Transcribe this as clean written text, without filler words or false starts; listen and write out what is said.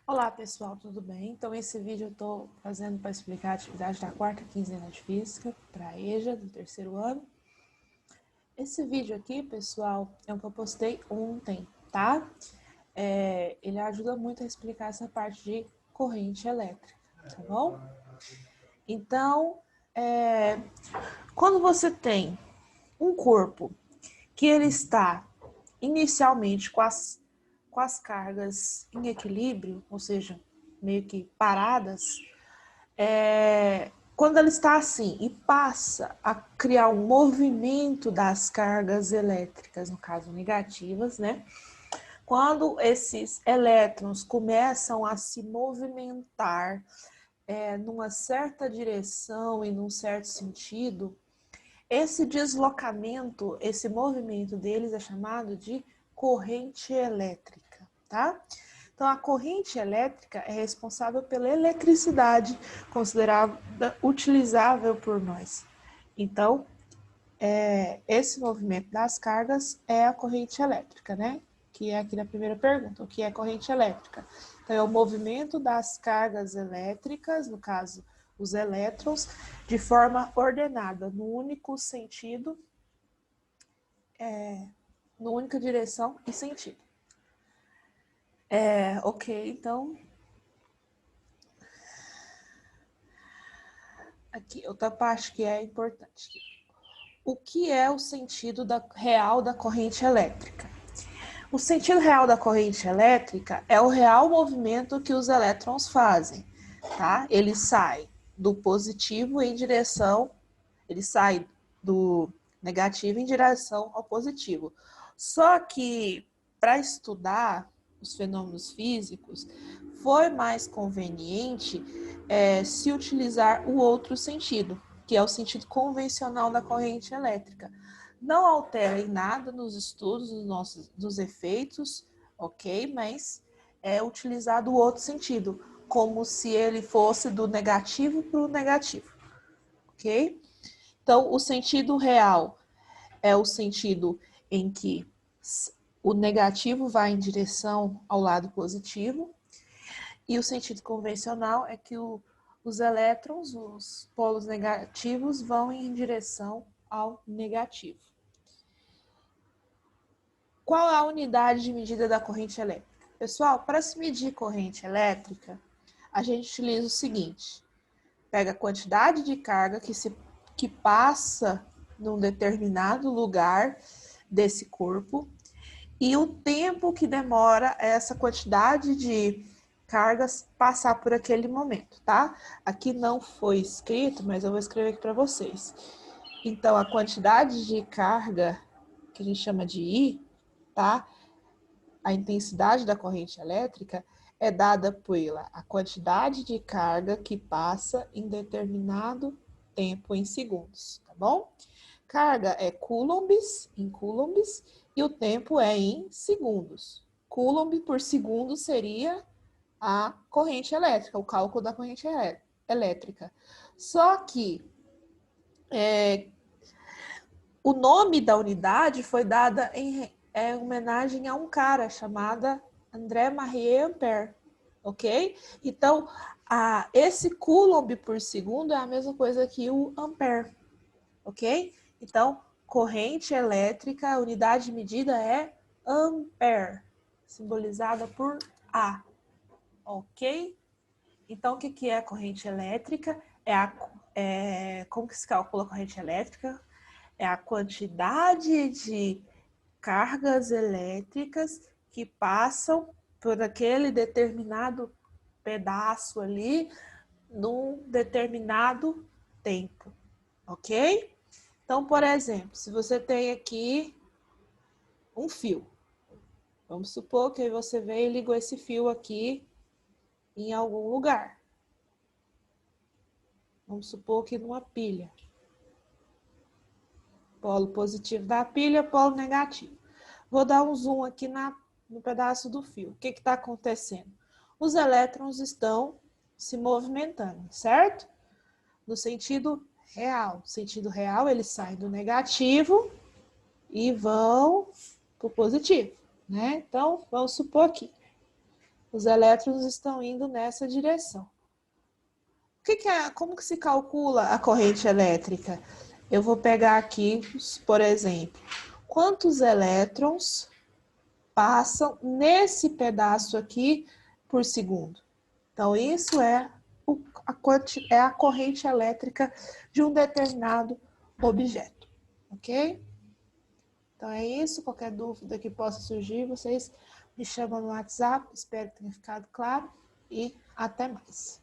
Olá pessoal, tudo bem? Então esse vídeo eu estou fazendo para explicar a atividade da quarta quinzena de Física para a EJA do terceiro ano. Esse vídeo aqui, pessoal, é o que eu postei ontem, tá? Ele ajuda muito a explicar essa parte de corrente elétrica, tá bom? Então, quando você tem um corpo que ele está inicialmente com as cargas em equilíbrio, ou seja, meio que paradas, quando ela está assim e passa a criar um movimento das cargas elétricas, no caso negativas, né? Quando esses elétrons começam a se movimentar numa certa direção e num certo sentido, esse deslocamento, esse movimento deles é chamado de corrente elétrica, tá? Então, a corrente elétrica é responsável pela eletricidade considerada utilizável por nós. Então, esse movimento das cargas é a corrente elétrica, né? Que é aqui na primeira pergunta, o que é corrente elétrica? Então, é o movimento das cargas elétricas, no caso, os elétrons, de forma ordenada, no único sentido, na única direção e sentido. Ok, então, aqui, outra parte que é importante. O que é o sentido real da corrente elétrica? O sentido real da corrente elétrica é o real movimento que os elétrons fazem, tá? Ele sai do positivo em direção, ele sai do negativo em direção ao positivo. Só que para estudar os fenômenos físicos, foi mais conveniente se utilizar o outro sentido, que é o sentido convencional da corrente elétrica. Não altera em nada nos estudos dos efeitos, ok? Mas é utilizado o outro sentido, como se ele fosse do negativo para o negativo, ok? Então, o sentido real é o sentido em que o negativo vai em direção ao lado positivo, e o sentido convencional é que os elétrons, os polos negativos, vão em direção ao negativo. Qual é a unidade de medida da corrente elétrica? Pessoal, para se medir corrente elétrica, a gente utiliza o seguinte: pega a quantidade de carga que passa num determinado lugar desse corpo e o tempo que demora essa quantidade de cargas passar por aquele momento, tá? Aqui não foi escrito, mas eu vou escrever aqui para vocês. Então, a quantidade de carga, que a gente chama de I, tá? A intensidade da corrente elétrica é dada pela a quantidade de carga que passa em determinado tempo em segundos, tá bom? Carga é coulombs, em coulombs, e o tempo é em segundos. Coulomb por segundo seria a corrente elétrica, o cálculo da corrente elétrica. Só que o nome da unidade foi dada em homenagem a um cara chamado André-Marie Ampère, ok? Então, esse coulomb por segundo é a mesma coisa que o ampere, ok? Então, corrente elétrica, a unidade de medida é ampere, simbolizada por A, ok? Então, o que é a corrente elétrica? Como que se calcula a corrente elétrica? É a quantidade de cargas elétricas que passam por aquele determinado pedaço ali num determinado tempo, ok? Então, por exemplo, se você tem aqui um fio, vamos supor que você veio e ligou esse fio aqui em algum lugar. Vamos supor que numa pilha. Polo positivo da pilha, polo negativo. Vou dar um zoom aqui no pedaço do fio. O que está acontecendo? Os elétrons estão se movimentando, certo? No sentido real. No sentido real, eles saem do negativo e vão para o positivo, né? Então, vamos supor aqui. Os elétrons estão indo nessa direção. Como que se calcula a corrente elétrica? Eu vou pegar aqui, por exemplo, quantos elétrons passam nesse pedaço aqui por segundo. Então, isso é a corrente elétrica de um determinado objeto, ok? Então, é isso. Qualquer dúvida que possa surgir, vocês me chamam no WhatsApp. Espero que tenha ficado claro e até mais.